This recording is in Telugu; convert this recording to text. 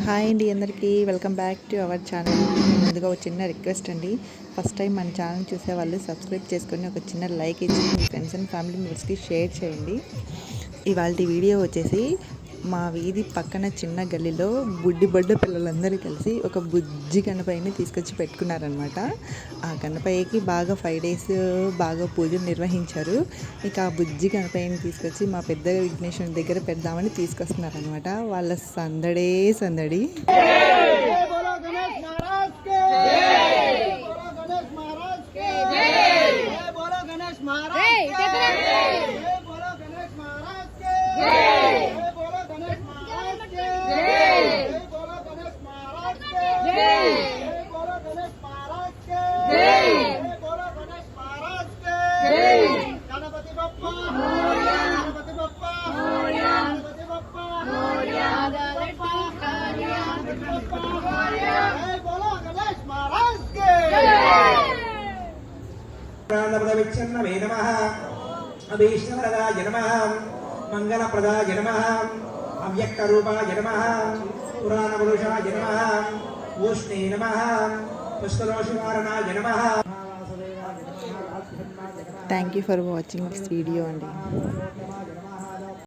హాయ్ అండి, అందరికీ welcome back to our channel. ముందుగా ఒక చిన్న రిక్వెస్ట్ అండి, ఫస్ట్ టైం మన ఛానల్ చూసే వాళ్ళు సబ్స్క్రైబ్ చేసుకొని ఒక చిన్న లైక్ ఇచ్చి మీ ఫ్రెండ్స్ అండ్ ఫ్యామిలీ మెంబర్స్కి షేర్ చేయండి. ఇవాళ వీడియో వచ్చేసి మా వీధి పక్కన చిన్న గల్లీలో బుడ్డ పిల్లలందరూ కలిసి ఒక బుజ్జి గణపయ్యని తీసుకొచ్చి పెట్టుకున్నారనమాట. ఆ గణపయ్యకి బాగా 5 days బాగా పూజలు నిర్వహించారు. ఇక ఆ బుజ్జి గణపయ్యని తీసుకొచ్చి మా పెద్ద విఘ్నేశ్వరుని దగ్గర పెడదామని తీసుకొస్తున్నారనమాట. వాళ్ళ సందడి. ప్రాణప్రదవిచ్ఛన్నమే నమః అభీష్టవరదాయ నమః మంగళప్రదాయ నమః అవ్యక్తరూపాయ నమః పురాణపురుషాయ నమః ఊష్ణే నమః పుష్కరోషివారణాయ నమః. Thank you for watching this video అండి.